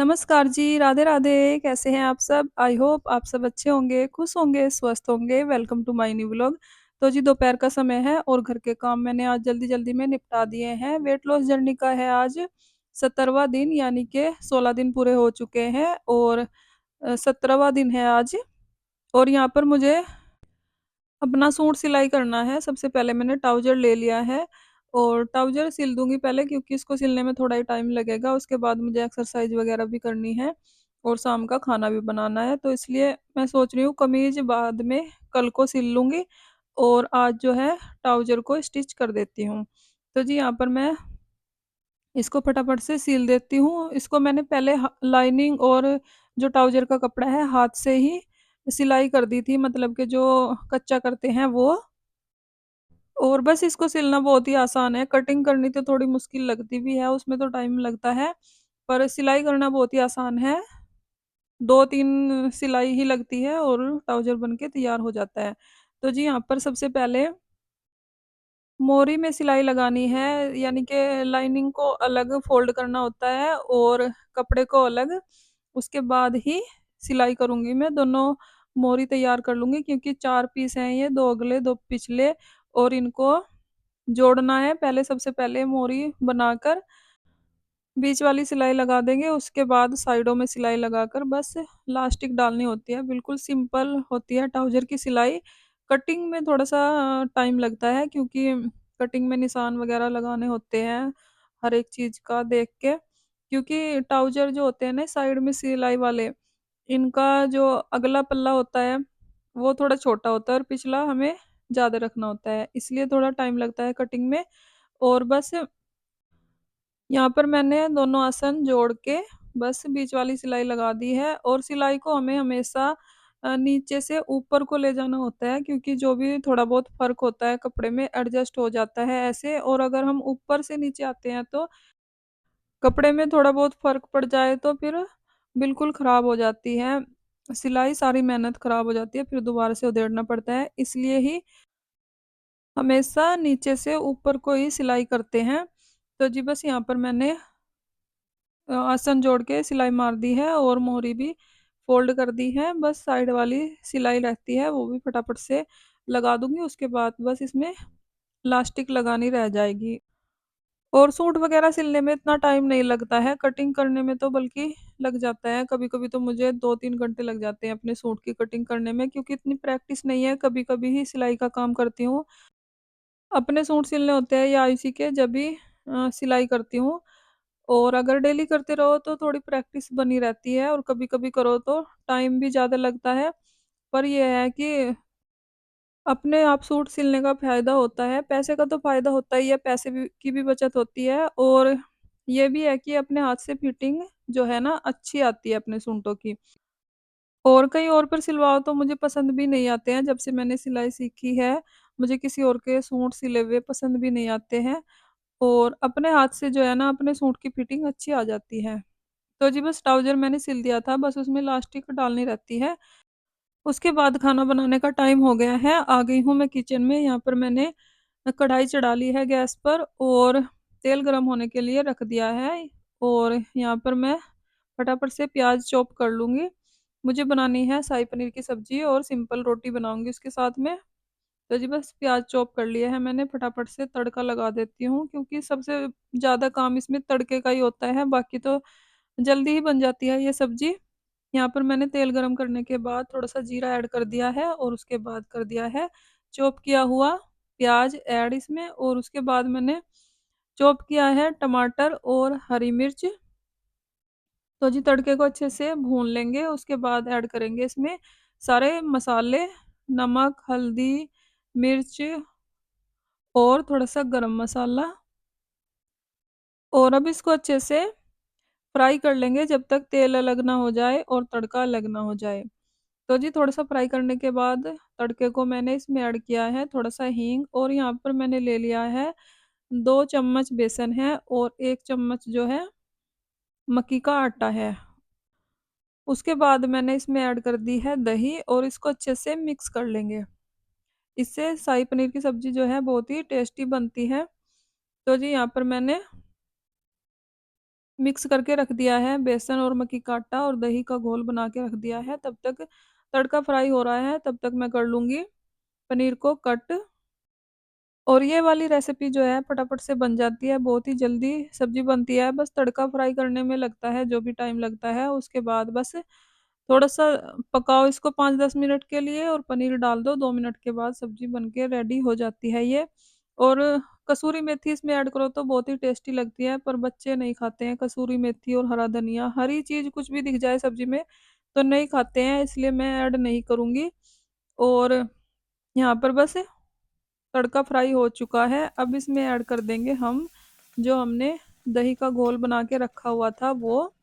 नमस्कार जी, राधे-राधे, कैसे हैं आप सब? आई होप आप सब अच्छे होंगे, खुश होंगे, स्वस्थ होंगे। Welcome to my new vlog. तो जी दोपहर का समय है और घर के काम मैंने आज जल्दी-जल्दी में निपटा दिए हैं। वेट लॉस जर्नी का है आज 17वाँ दिन यानी कि 16 दिन पूरे हो चुके हैं और 17वाँ दिन है आज और यहाँ पर मुझे अपना सूट सिलाई करना है। सबसे पहले मैंने ट्राउज़र ले लिया है और ट्राउज़र सिल दूँगी पहले क्योंकि इसको सिलने में थोड़ा ही टाइम लगेगा। उसके बाद मुझे एक्सरसाइज़ वगैरह भी करनी है और शाम का खाना भी बनाना है। तो इसलिए मैं सोच रही हूँ कमीज़ बाद में कल को सिल लूँगी और आज जो है ट्राउज़र को स्टिच कर देती हूँ। तो जी यहाँ पर मैं इसको फटाफट से सिल देती हूँ। इसको मैंने पहले लाइनिंग और जो ट्राउज़र का कपड़ा है हाथ से ही सिलाई कर दी थी, मतलब कि जो कच्चा करते हैं वो। और बस इसको सिलना बहुत ही आसान है, कटिंग करनी तो थोड़ी मुश्किल लगती भी है, उसमें तो टाइम लगता है, पर सिलाई करना बहुत ही आसान है। 2-3 सिलाई ही लगती है और ट्राउज़र बन के तैयार हो जाता है। तो जी यहाँ पर सबसे पहले मोरी में सिलाई लगानी है, यानी कि लाइनिंग को अलग फ़ोल्ड करना होता है और कपड़े को अलग, उसके बाद ही सिलाई करूँगी मैं। दोनों मोरी तैयार कर लूँगी क्योंकि 4 पीस हैं ये, 2 अगले 2 पिछले और इनको जोड़ना है। पहले सबसे पहले मोरी बनाकर बीच वाली सिलाई लगा देंगे, उसके बाद साइडों में सिलाई लगाकर बस लास्टिक डालनी होती है। बिल्कुल सिंपल होती है ट्राउज़र की सिलाई। कटिंग में थोड़ा-सा टाइम लगता है क्योंकि कटिंग में निशान वगैरह लगाने होते हैं, हर एक चीज़ का देख के। क्योंकि ट्राउज़र जो होते हैं ना साइड में सिलाई वाले, इनका जो अगला पल्ला होता है, वो थोड़ा छोटा होता है और पिछला हमें ज़्यादा रखना होता है, इसलिए थोड़ा टाइम लगता है कटिंग में। और बस यहाँ पर मैंने दोनों आसन जोड़ के बस बीच वाली सिलाई लगा दी है और सिलाई को हमें हमेशा नीचे से ऊपर को ले जाना होता है क्योंकि जो भी थोड़ा बहुत फ़र्क होता है कपड़े में एडजस्ट हो जाता है ऐसे, और अगर हम ऊपर से नीचे आते हैं तो कपड़े में थोड़ा बहुत फ़र्क पड़ जाए तो फिर बिल्कुल ख़राब हो जाती है सिलाई, सारी मेहनत ख़राब हो जाती है, फिर दोबारा से उधेड़ना पड़ता है। इसलिए ही हमेशा नीचे से ऊपर को ही सिलाई करते हैं। तो जी बस यहाँ पर मैंने आसन जोड़ के सिलाई मार दी है और मोहरी भी फ़ोल्ड कर दी है। बस साइड वाली सिलाई रहती है वो भी फटाफट से लगा दूँगी, उसके बाद बस इसमें लास्टिक लगानी रह जाएगी। और सूट वगैरह सिलने में इतना टाइम नहीं लगता है, कटिंग करने में तो बल्कि लग जाता है। कभी-कभी तो मुझे 2-3 घंटे लग जाते हैं अपने सूट की कटिंग करने में क्योंकि इतनी प्रैक्टिस नहीं है, कभी-कभी ही सिलाई का काम करती हूँ। अपने सूट सिलने होते हैं या इसी के जब भी सिलाई करती हूँ। और अगर डेली करते रहो तो थोड़ी प्रैक्टिस बनी रहती है और कभी-कभी करो तो टाइम भी ज़्यादा लगता है। पर ये है कि अपने आप सूट सिलने का फ़ायदा होता है, पैसे का तो फ़ायदा होता ही है, पैसे भी की भी बचत होती है और ये भी है कि अपने हाथ से फिटिंग जो है ना अच्छी आती है अपने सूटों की। और कहीं और पर सिलवाओ तो मुझे पसंद भी नहीं आते हैं, जब से मैंने सिलाई सीखी है, मुझे किसी और के सूट सिले हुए पसंद भी नहीं आते हैं और अपने हाथ से जो है ना अपने सूट की फिटिंग अच्छी आ जाती है। तो जी बस ट्राउज़र मैंने सिल दिया था, बस उसमें लास्टिक डालनी रहती है। उसके बाद खाना बनाने का टाइम हो गया है, आ गई हूँ मैं किचन में। यहाँ पर मैंने कढ़ाई चढ़ा ली है गैस पर और तेल गरम होने के लिए रख दिया है और यहाँ पर मैं फटाफट से प्याज़ चॉप कर लूँगी। मुझे बनानी है शाही पनीर की सब्ज़ी और सिंपल रोटी बनाऊँगी उसके साथ में। तो जी बस प्याज़ चॉप कर लिया है मैंने, फटाफट से तड़का लगा देती हूँ क्योंकि सबसे ज़्यादा काम इसमें तड़के का ही होता है, बाकी तो जल्दी ही बन जाती है ये सब्ज़ी। यहाँ पर मैंने तेल गरम करने के बाद थोड़ा-सा जीरा ऐड कर दिया है और उसके बाद कर दिया है चॉप किया हुआ प्याज़ ऐड इसमें, और उसके बाद मैंने चॉप किया है टमाटर और हरी मिर्च। तो जी तड़के को अच्छे से भून लेंगे, उसके बाद ऐड करेंगे इसमें सारे मसाले, नमक, हल्दी, मिर्च और थोड़ा-सा गरम मसाला, और अब इसको अच्छे से फ्राई कर लेंगे जब तक तेल अलग ना हो जाए और तड़का अलग ना हो जाए। तो जी थोड़ा-सा फ्राई करने के बाद तड़के को मैंने इसमें ऐड किया है थोड़ा-सा हींग, और यहाँ पर मैंने ले लिया है 2 चम्मच बेसन है और 1 चम्मच जो है मक्की का आटा है। उसके बाद मैंने इसमें ऐड कर दी है दही और इसको अच्छे से मिक्स कर लेंगे। इससे शाही पनीर की सब्ज़ी जो है बहुत ही टेस्टी बनती है। तो जी यहाँ पर मैंने मिक्स करके रख दिया है, बेसन और मक्की का आटा और दही का घोल बना के रख दिया है। तब तक तड़का फ्राई हो रहा है, तब तक मैं कर लूँगी पनीर को कट। और ये वाली रेसिपी जो है फटाफट से बन जाती है, बहुत ही जल्दी सब्जी बनती है, बस तड़का फ्राई करने में लगता है जो भी टाइम लगता है। उसके बाद बस थोड़ा-सा पकाओ इसको 5-10 मिनट के लिए और पनीर डाल दो, 2 मिनट के बाद सब्जी बन के रेडी हो जाती है ये। और कसूरी मेथी इसमें ऐड करो तो बहुत ही टेस्टी लगती है, पर बच्चे नहीं खाते हैं कसूरी मेथी और हरा धनिया, हरी चीज़ कुछ भी दिख जाए सब्जी में तो नहीं खाते हैं, इसलिए मैं ऐड नहीं करूँगी। और यहाँ पर बस तड़का फ्राई हो चुका है, अब इसमें ऐड कर देंगे हम जो हमने दही का घोल बना के रखा हुआ था वो,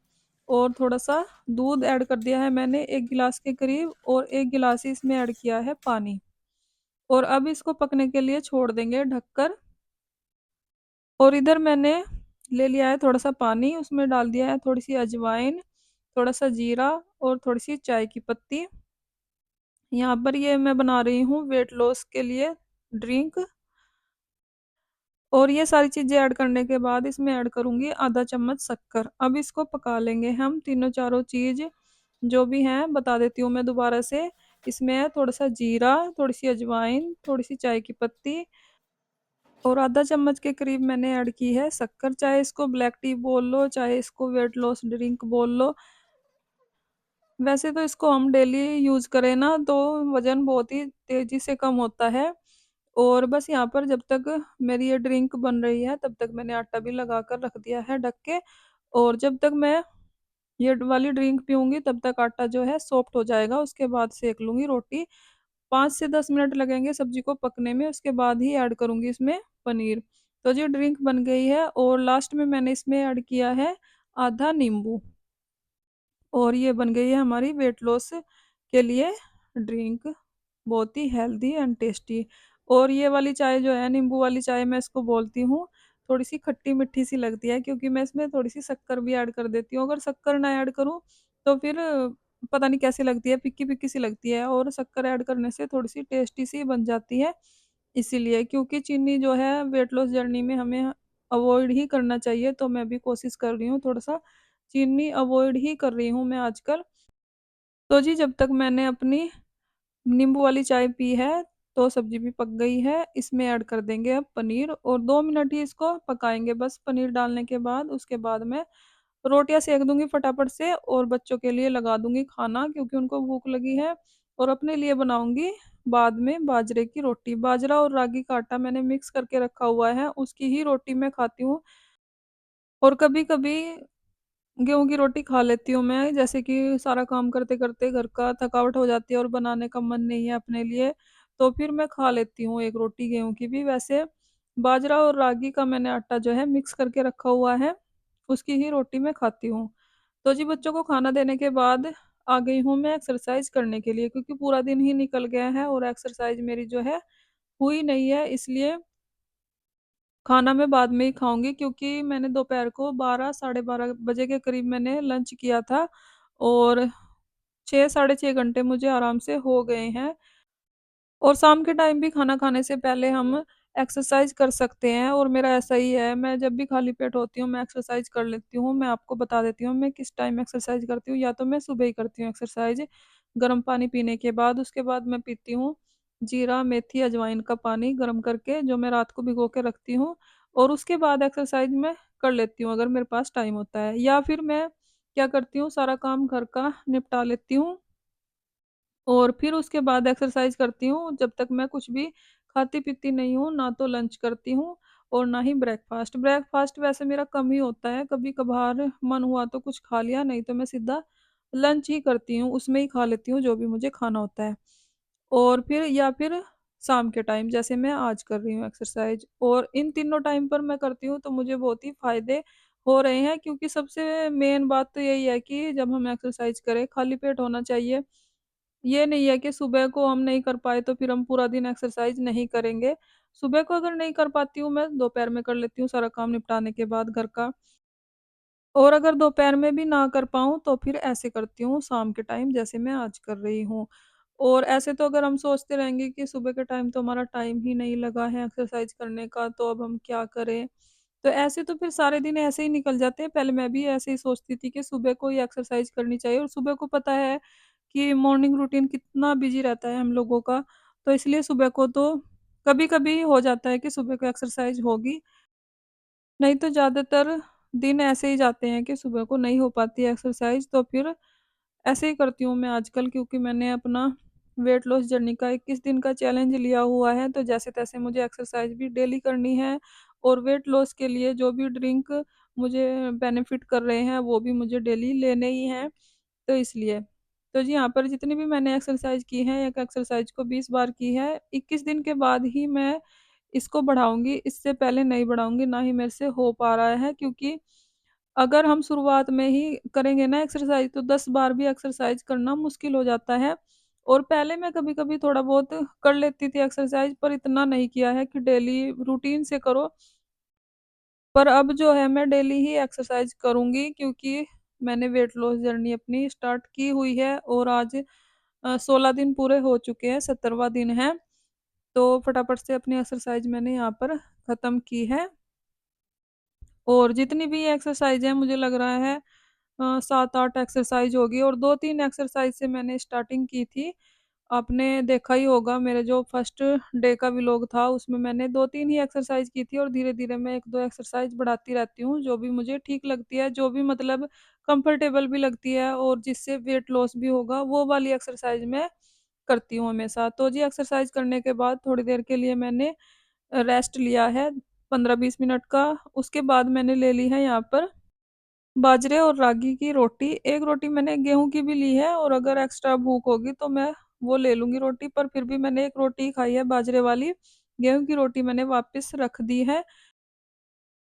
और थोड़ा-सा दूध ऐड कर दिया है मैंने 1 गिलास के करीब, और 1 गिलास ही इसमें ऐड किया है पानी। और अब इसको पकने के लिए छोड़ देंगे ढककर। और इधर मैंने ले लिया है थोड़ा-सा पानी, उसमें डाल दिया है थोड़ी-सी अजवाइन, थोड़ा-सा जीरा और थोड़ी-सी चाय की पत्ती। यहाँ पर ये मैं बना रही हूँ वेट लॉस के लिए ड्रिंक। और ये सारी चीज़ें ऐड करने के बाद इसमें ऐड करूँगी आधा चम्मच शक्कर। अब इसको पका लेंगे हम तीनों चारों चीज़ जो भी हैं बता देती हूँ मैं दोबारा से। इसमें है थोड़ा-सा जीरा, थोड़ी-सी अजवाइन, थोड़ी-सी चाय की पत्ती और आधा चम्मच के करीब मैंने ऐड की है शक्कर। चाहे इसको ब्लैक टी बोल लो, चाहे इसको वेट लॉस ड्रिंक बोल लो। वैसे तो इसको हम डेली यूज़ करें ना तो वज़न बहुत ही तेज़ी से कम होता है। और बस यहाँ पर जब तक मेरी ये ड्रिंक बन रही है तब तक मैंने आटा भी लगा कर रख दिया है ढक के। और जब तक मैं ये वाली ड्रिंक पीऊँगी तब तक आटा जो है सॉफ्ट हो जाएगा, उसके बाद सेक लूँगी रोटी। 5 से 10 मिनट लगेंगे सब्ज़ी को पकने में, उसके बाद ही ऐड करूँगी इसमें पनीर। तो जी ड्रिंक बन गई है और लास्ट में मैंने इसमें ऐड किया है आधा नींबू। और ये बन गई है हमारी वेट लॉस के लिए ड्रिंक, बहुत ही हेल्दी एंड टेस्टी। और ये वाली चाय जो है नींबू वाली चाय मैं इसको बोलती हूँ, थोड़ी-सी खट्टी-मीठी सी लगती है क्योंकि मैं इसमें थोड़ी-सी शक्कर भी ऐड कर देती हूँ। अगर शक्कर ना ऐड करूँ तो फिर पता नहीं कैसी लगती है, फिक्की-फिक्की सी लगती है, और शक्कर ऐड करने से थोड़ी-सी टेस्टी सी बन जाती है। इसीलिए क्योंकि चीनी जो है वेट लॉस जर्नी में हमें अवॉइड ही करना चाहिए, तो मैं भी कोशिश कर रही हूँ थोड़ा-सा चीनी अवॉइड ही कर रही हूँ मैं आजकल। तो जी जब तक मैंने अपनी नींबू वाली चाय पी है, तो सब्ज़ी भी पक गई है। इसमें ऐड कर देंगे अब पनीर और 2 मिनट ही इसको पकाएँगे बस पनीर डालने के बाद। उसके बाद मैं रोटियाँ सेक दूँगी फटाफट से और बच्चों के लिए लगा दूँगी खाना क्योंकि उनको भूख लगी है, और अपने लिए बनाऊँगी बाद में बाजरे की रोटी। बाजरा और रागी का आटा मैंने मिक्स करके रखा हुआ है, उसकी ही रोटी मैं खाती हूँ। और कभी-कभी गेहूँ की रोटी खा लेती हूँ मैं, जैसे कि सारा काम करते-करते घर का थकावट हो जाती है और बनाने का मन नहीं है अपने लिए, तो फिर मैं खा लेती हूँ 1 रोटी गेहूँ की भी। वैसे बाजरा और रागी का मैंने आटा जो है मिक्स करके रखा हुआ है, उसकी ही रोटी मैं खाती हूँ। तो जी बच्चों को खाना देने के बाद आ गई हूँ मैं एक्सरसाइज़ करने के लिए क्योंकि पूरा दिन ही निकल गया है और एक्सरसाइज़ मेरी जो है हुई नहीं है, इसलिए खाना मैं बाद में ही खाऊँगी क्योंकि मैंने दोपहर को 12 साढ़े 12 बजे के करीब मैंने लंच किया था और 6 साढ़े 6 घंटे मुझे आराम से हो गए हैं। और शाम के टाइम भी खाना खाने से पहले हम एक्सरसाइज़ कर सकते हैं और मेरा ऐसा ही है, मैं जब भी खाली पेट होती हूँ, मैं एक्सरसाइज़ कर लेती हूँ। मैं आपको बता देती हूँ मैं किस टाइम एक्सरसाइज़ करती हूँ, या तो मैं सुबह ही करती हूँ एक्सरसाइज़, गर्म पानी पीने के बाद। उसके बाद मैं पीती हूँ जीरा, मेथी, अजवाइन का पानी गरम करके जो मैं रात को भिगो के रखती हूँ, और उसके बाद एक्सरसाइज़ मैं कर लेती हूँ अगर मेरे पास टाइम होता है। या फिर मैं क्या करती हूँ, सारा काम घर का निपटा लेती हूँ और फिर उसके बाद एक्सरसाइज़ करती हूँ। जब तक मैं कुछ भी खाती-पीती नहीं हूँ, ना तो लंच करती हूँ और ना ही ब्रेकफ़ास्ट। ब्रेकफ़ास्ट वैसे मेरा कम ही होता है, कभी-कभार मन हुआ तो कुछ खा लिया, नहीं तो मैं सीधा लंच ही करती हूँ, उसमें ही खा लेती हूँ जो भी मुझे खाना होता है। और फिर या फिर शाम के टाइम जैसे मैं आज कर रही हूँ एक्सरसाइज़, और इन तीनों टाइम पर मैं करती हूँ तो मुझे बहुत ही फ़ायदे हो रहे हैं क्योंकि सबसे मेन बात तो यही है कि जब हम एक्सरसाइज़ करें, खाली पेट होना चाहिए। ये नहीं है कि सुबह को हम नहीं कर पाए तो फिर हम पूरा दिन एक्सरसाइज नहीं करेंगे। सुबह को अगर नहीं कर पाती हूँ मैं, दोपहर में कर लेती हूँ सारा काम निपटाने के बाद घर का। और अगर दोपहर में भी ना कर पाऊँ तो फिर ऐसे करती हूँ शाम के टाइम जैसे मैं आज कर रही हूँ। और ऐसे तो अगर हम सोचते रहेंगे कि सुबह के टाइम तो हमारा टाइम ही नहीं लगा है एक्सरसाइज करने का, तो अब हम क्या करें? तो ऐसे तो फिर सारे दिन ऐसे ही निकल जाते हैं। पहले मैं भी ऐसे ही सोचती थी कि सुबह को ही एक्सरसाइज़ करनी चाहिए, और सुबह को पता है कि मॉर्निंग रूटीन कितना बिज़ी रहता है हम लोगों का, तो इसलिए सुबह को तो कभी-कभी हो जाता है कि सुबह को एक्सरसाइज़ होगी, नहीं तो ज़्यादातर दिन ऐसे ही जाते हैं कि सुबह को नहीं हो पाती है एक्सरसाइज़। तो फिर ऐसे ही करती हूँ मैं आजकल, क्योंकि मैंने अपना वेट लॉस जर्नी का 21 दिन का चैलेंज लिया हुआ है, तो जैसे-तैसे मुझे एक्सरसाइज़ भी डेली करनी है, और वेट लॉस के लिए जो भी ड्रिंक मुझे बेनिफिट कर रहे हैं, वो भी मुझे डेली लेने ही हैं, तो इसलिए। तो जी, यहाँ पर जितनी भी मैंने एक्सरसाइज़ की है, एक एक्सरसाइज़ को 20 बार की है, 21 दिन के बाद ही मैं इसको बढ़ाऊँगी, इससे पहले नहीं बढ़ाऊँगी, ना ही मेरे से हो पा रहा है, क्योंकि अगर हम शुरुआत में ही करेंगे ना एक्सरसाइज़, तो 10 बार भी एक्सरसाइज़ करना मुश्किल हो जाता है। और पहले मैं कभी-कभी थोड़ा बहुत कर लेती थी एक्सरसाइज़, पर इतना नहीं किया है कि डेली रूटीन से करो। पर अब जो है मैं डेली ही एक्सरसाइज़ करूँगी, क्योंकि मैंने वेट लॉस जर्नी अपनी स्टार्ट की हुई है, और आज 16 दिन पूरे हो चुके हैं, 17वाँ दिन है। तो फटाफट से अपनी एक्सरसाइज़ मैंने यहाँ पर ख़त्म की है। और जितनी भी एक्सरसाइज़ है, मुझे लग रहा है 7-8 एक्सरसाइज़ होगी, और 2-3 एक्सरसाइज़ से मैंने स्टार्टिंग की थी। आपने देखा ही होगा मेरे जो फर्स्ट डे का व्लॉग था, उसमें मैंने 2-3 ही एक्सरसाइज़ की थी, और धीरे-धीरे मैं 1-2 एक्सरसाइज़ बढ़ाती रहती हूँ, जो भी मुझे ठीक लगती है, जो भी मतलब कंफर्टेबल भी लगती है, और जिससे वेट लॉस भी होगा, वो वाली एक्सरसाइज़ मैं करती हूँ हमेशा। तो जी, एक्सरसाइज़ करने के बाद थोड़ी देर के लिए मैंने रेस्ट लिया है 15-20 मिनट का। उसके बाद मैंने ले ली है यहाँ पर बाजरे और रागी की रोटी। एक रोटी मैंने गेहूँ की भी ली है, और अगर एक्स्ट्रा भूख होगी तो मैं वो ले लूँगी रोटी, पर फिर भी मैंने एक रोटी ही खाई है बाजरे वाली। गेहूँ की रोटी मैंने वापस रख दी है,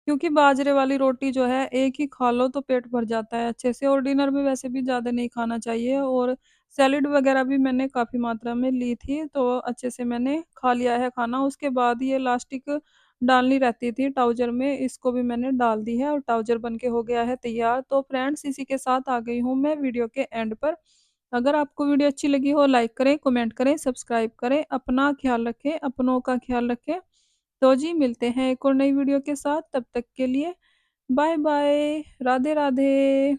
क्योंकि बाजरे वाली रोटी जो है, एक ही खा लो तो पेट भर जाता है अच्छे से, और डिनर में वैसे भी ज़्यादा नहीं खाना चाहिए। और सैलेड वगैरह भी मैंने काफ़ी मात्रा में ली थी, तो अच्छे से मैंने खा लिया है खाना। उसके बाद ये लास्टिक डालनी रहती थी ट्राउज़र में, इसको भी मैंने डाल दी है, और ट्राउज़र बन के हो गया है तैयार। तो फ्रेंड्स, इसी के साथ आ गई हूँ मैं वीडियो के एंड पर। अगर आपको वीडियो अच्छी लगी हो, लाइक करें, कमेंट करें, सब्सक्राइब करें, अपना ख्याल रखें, अपनों का ख्याल रखें। तो जी, मिलते हैं एक और नई वीडियो के साथ, तब तक के लिए बाय बाय, राधे राधे।